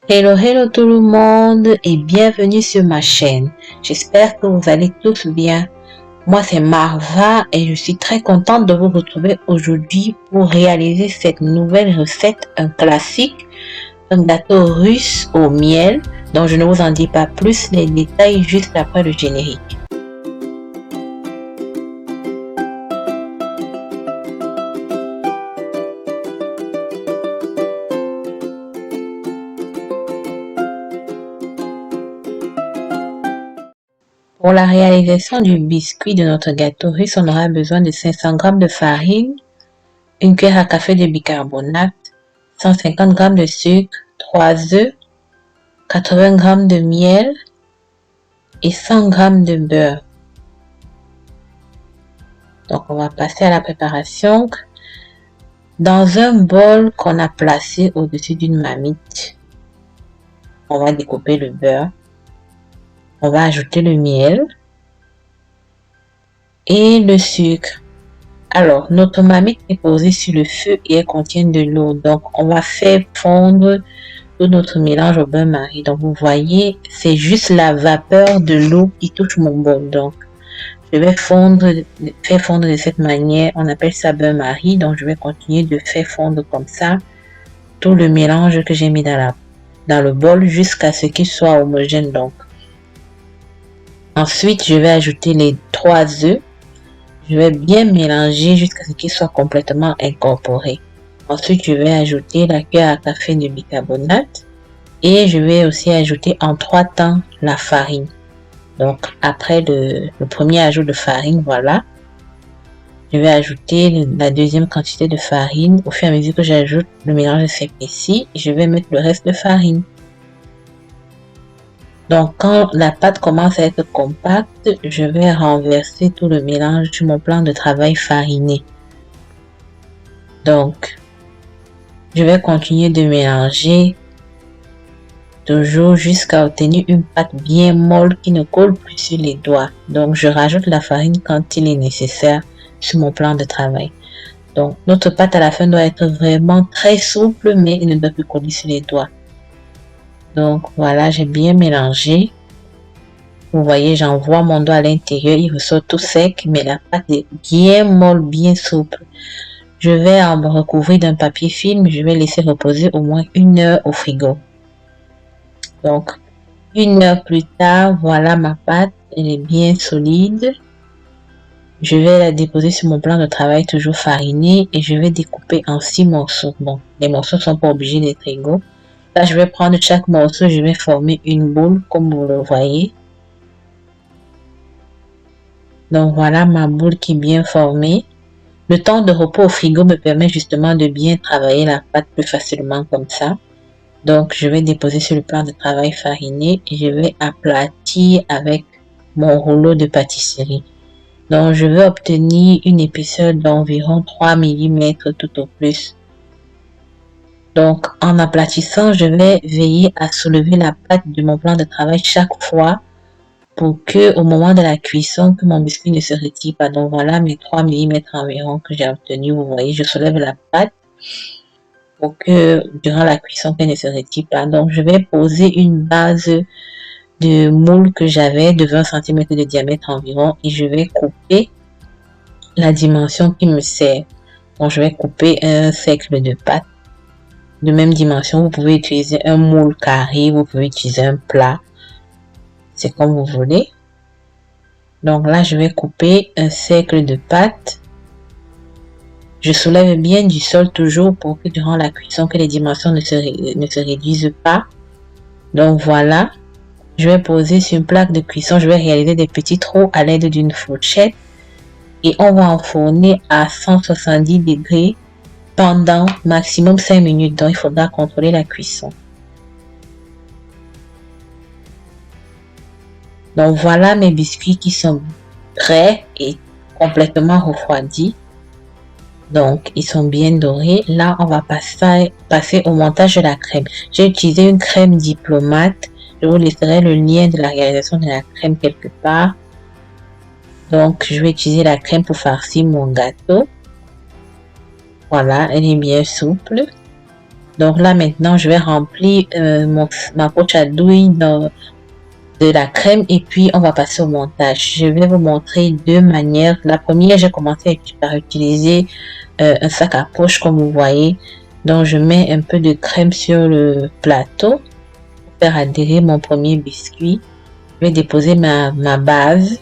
Hello, hello tout le monde et bienvenue sur ma chaîne. J'espère que vous allez tous bien. Moi, c'est Marva et je suis très contente de vous retrouver aujourd'hui pour réaliser cette nouvelle recette, un classique, un gâteau russe au miel dont je ne vous en dis pas plus, les détails juste après le générique. Pour la réalisation du biscuit de notre gâteau russe, on aura besoin de 500 g de farine, une cuillère à café de bicarbonate, 150 g de sucre, 3 œufs, 80 g de miel et 100 g de beurre. Donc on va passer à la préparation. Dans un bol qu'on a placé au-dessus d'une marmite, on va découper le beurre. On va ajouter le miel et le sucre. Alors, notre marmite est posée sur le feu et elle contient de l'eau. Donc, on va faire fondre tout notre mélange au bain-marie. Donc, vous voyez, c'est juste la vapeur de l'eau qui touche mon bol. Donc, je vais faire fondre de cette manière. On appelle ça bain-marie. Donc, je vais continuer de faire fondre comme ça tout le mélange que j'ai mis dans le bol jusqu'à ce qu'il soit homogène. Donc, ensuite, je vais ajouter les 3 œufs. Je vais bien mélanger jusqu'à ce qu'il soit complètement incorporé. Ensuite, je vais ajouter la cuillère à café de bicarbonate et je vais aussi ajouter en 3 temps la farine. Donc, après le premier ajout de farine, voilà, je vais ajouter la deuxième quantité de farine. Au fur et à mesure que j'ajoute, le mélange s'épaissit et je vais mettre le reste de farine. Donc, quand la pâte commence à être compacte, je vais renverser tout le mélange sur mon plan de travail fariné. Donc, je vais continuer de mélanger toujours jusqu'à obtenir une pâte bien molle qui ne colle plus sur les doigts. Donc, je rajoute la farine quand il est nécessaire sur mon plan de travail. Donc, notre pâte à la fin doit être vraiment très souple, mais il ne doit plus coller sur les doigts. Donc, voilà, j'ai bien mélangé. Vous voyez, j'envoie mon doigt à l'intérieur, il ressort tout sec, mais la pâte est bien molle, bien souple. Je vais en recouvrir d'un papier film, je vais laisser reposer au moins 1 heure au frigo. Donc, 1 heure plus tard, voilà ma pâte, elle est bien solide. Je vais la déposer sur mon plan de travail toujours fariné et je vais découper en 6 morceaux. Bon, les morceaux ne sont pas obligés d'être égaux. Là, je vais prendre chaque morceau, je vais former une boule comme vous le voyez. Donc, voilà ma boule qui est bien formée. Le temps de repos au frigo me permet justement de bien travailler la pâte plus facilement comme ça. Donc, je vais déposer sur le plan de travail fariné et je vais aplatir avec mon rouleau de pâtisserie. Donc, je vais obtenir une épaisseur d'environ 3 mm tout au plus. Donc, en aplatissant, je vais veiller à soulever la pâte de mon plan de travail chaque fois pour que au moment de la cuisson, que mon biscuit ne se retire pas. Donc, voilà mes 3 mm environ que j'ai obtenu. Vous voyez, je soulève la pâte pour que durant la cuisson, qu'elle ne se retire pas. Donc, je vais poser une base de moule que j'avais de 20 cm de diamètre environ et je vais couper la dimension qui me sert. Donc, je vais couper un cercle de pâte de même dimension. Vous pouvez utiliser un moule carré, vous pouvez utiliser un plat. C'est comme vous voulez. Donc là, je vais couper un cercle de pâte. Je soulève bien du sol toujours pour que durant la cuisson, que les dimensions ne se réduisent pas. Donc voilà. Je vais poser sur une plaque de cuisson. Je vais réaliser des petits trous à l'aide d'une fourchette. Et on va enfourner à 170 degrés pendant maximum 5 minutes. Donc il faudra contrôler la cuisson. Donc voilà mes biscuits qui sont prêts et complètement refroidis. Donc ils sont bien dorés. Là on va passer au montage de la crème. J'ai utilisé une crème diplomate. Je vous laisserai le lien de la réalisation de la crème quelque part. Donc je vais utiliser la crème pour farcir mon gâteau. Voilà, elle est bien souple. Donc là, maintenant, je vais remplir ma poche à douille de la crème et puis on va passer au montage. Je vais vous montrer deux manières. La première, j'ai commencé par utiliser un sac à poche comme vous voyez. Donc je mets un peu de crème sur le plateau pour faire adhérer mon premier biscuit. Je vais déposer ma base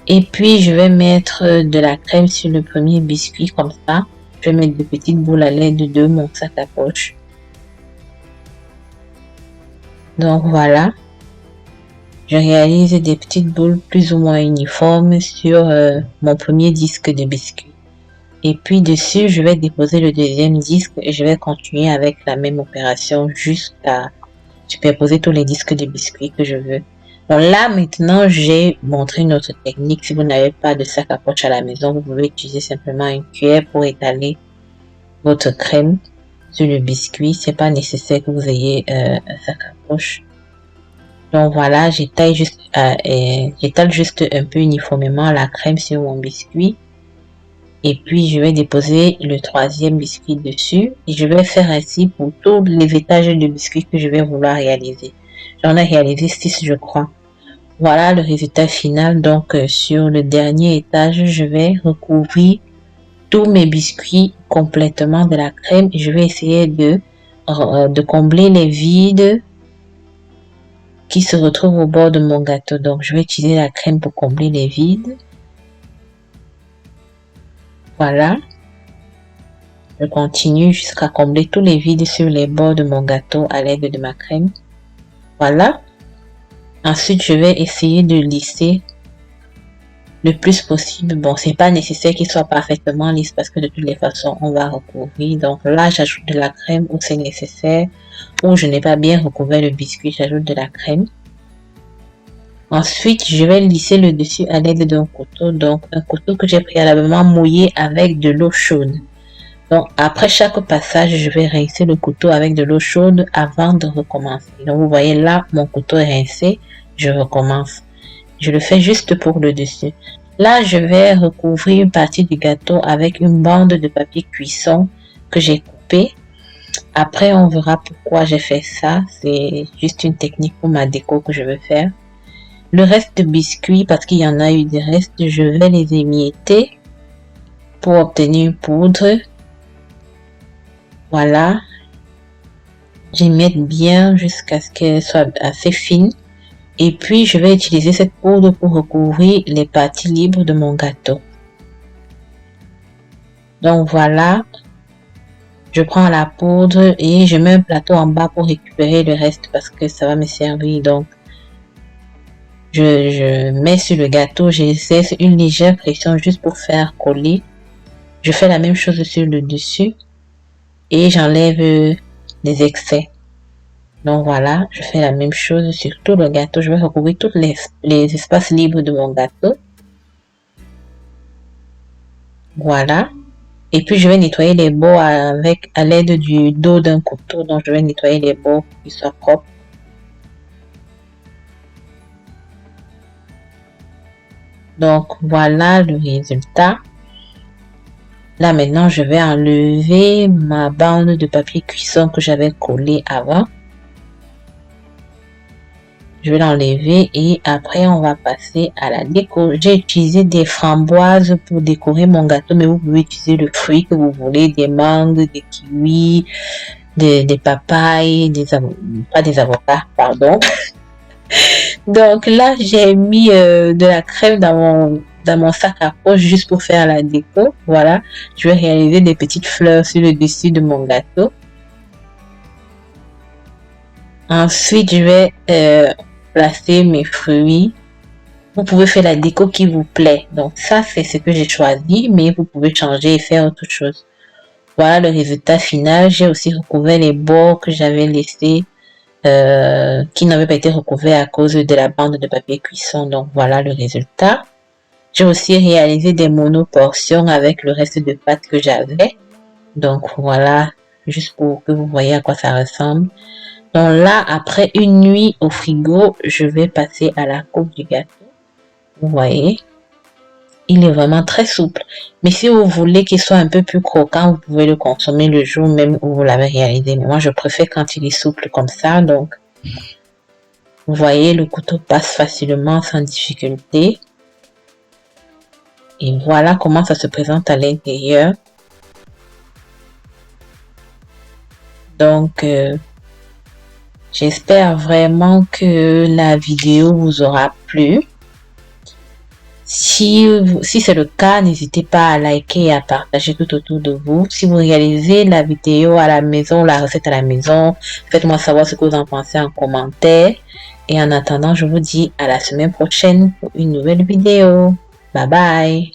et puis je vais mettre de la crème sur le premier biscuit comme ça. Je vais mettre de petites boules à l'aide de mon sac à poche. Donc voilà. Je réalise des petites boules plus ou moins uniformes sur mon premier disque de biscuit. Et puis dessus, je vais déposer le deuxième disque et je vais continuer avec la même opération jusqu'à superposer tous les disques de biscuits que je veux. Donc là, maintenant, j'ai montré une autre technique. Si vous n'avez pas de sac à poche à la maison, vous pouvez utiliser simplement une cuillère pour étaler votre crème sur le biscuit. C'est pas nécessaire que vous ayez un sac à poche. Donc voilà, j'étale juste un peu uniformément la crème sur mon biscuit. Et puis je vais déposer le troisième biscuit dessus. Et je vais faire ainsi pour tous les étages de biscuits que je vais vouloir réaliser. J'en ai réalisé 6 je crois. Voilà le résultat final. Donc sur le dernier étage, je vais recouvrir tous mes biscuits complètement de la crème. Je vais essayer de combler les vides qui se retrouvent au bord de mon gâteau. Donc je vais utiliser la crème pour combler les vides. Voilà. Je continue jusqu'à combler tous les vides sur les bords de mon gâteau à l'aide de ma crème. Voilà. Ensuite, je vais essayer de lisser le plus possible. Bon, c'est pas nécessaire qu'il soit parfaitement lisse parce que de toutes les façons, on va recouvrir. Donc là, j'ajoute de la crème où c'est nécessaire. Où je n'ai pas bien recouvert le biscuit, j'ajoute de la crème. Ensuite, je vais lisser le dessus à l'aide d'un couteau. Donc, un couteau que j'ai préalablement mouillé avec de l'eau chaude. Donc, après chaque passage, je vais rincer le couteau avec de l'eau chaude avant de recommencer. Donc, vous voyez là, mon couteau est rincé. Je recommence. Je le fais juste pour le dessus. Là, je vais recouvrir une partie du gâteau avec une bande de papier cuisson que j'ai coupé. Après, on verra pourquoi j'ai fait ça. C'est juste une technique pour ma déco que je veux faire. Le reste de biscuits, parce qu'il y en a eu des restes, je vais les émietter pour obtenir une poudre. Voilà. J'émiette bien jusqu'à ce qu'elle soit assez fine. Et puis, je vais utiliser cette poudre pour recouvrir les parties libres de mon gâteau. Donc voilà. Je prends la poudre et je mets un plateau en bas pour récupérer le reste parce que ça va me servir. Donc, je mets sur le gâteau, j'exerce une légère pression juste pour faire coller. Je fais la même chose sur le dessus et j'enlève les excès. Donc voilà, je fais la même chose sur tout le gâteau. Je vais recouvrir tous les espaces libres de mon gâteau. Voilà. Et puis je vais nettoyer les bords à l'aide du dos d'un couteau. Donc je vais nettoyer les bords pour qu'ils soient propres. Donc voilà le résultat. Là maintenant, je vais enlever ma bande de papier cuisson que j'avais collée avant. Je vais l'enlever et après on va passer à la déco. J'ai utilisé des framboises pour décorer mon gâteau, mais vous pouvez utiliser le fruit que vous voulez, des mangues, des kiwis, des papayes, pas des avocats, pardon. Donc là, j'ai mis de la crème dans mon sac à poche juste pour faire la déco. Voilà, je vais réaliser des petites fleurs sur le dessus de mon gâteau. Ensuite, je vais placer mes fruits. Vous pouvez faire la déco qui vous plaît. Donc ça, c'est ce que j'ai choisi, mais vous pouvez changer et faire autre chose. Voilà le résultat final. J'ai aussi recouvert les bords que j'avais laissés, qui n'avaient pas été recouverts à cause de la bande de papier cuisson. Donc voilà le résultat. J'ai aussi réalisé des monoportions avec le reste de pâte que j'avais. Donc voilà, juste pour que vous voyez à quoi ça ressemble. Donc là, après une nuit au frigo, je vais passer à la coupe du gâteau. Vous voyez. Il est vraiment très souple. Mais si vous voulez qu'il soit un peu plus croquant, vous pouvez le consommer le jour même où vous l'avez réalisé. Mais moi, je préfère quand il est souple comme ça. Donc, vous voyez, le couteau passe facilement sans difficulté. Et voilà comment ça se présente à l'intérieur. Donc, j'espère vraiment que la vidéo vous aura plu. Si c'est le cas, n'hésitez pas à liker et à partager tout autour de vous. Si vous réalisez la vidéo à la maison, la recette à la maison, faites-moi savoir ce que vous en pensez en commentaire. Et en attendant, je vous dis à la semaine prochaine pour une nouvelle vidéo. Bye bye.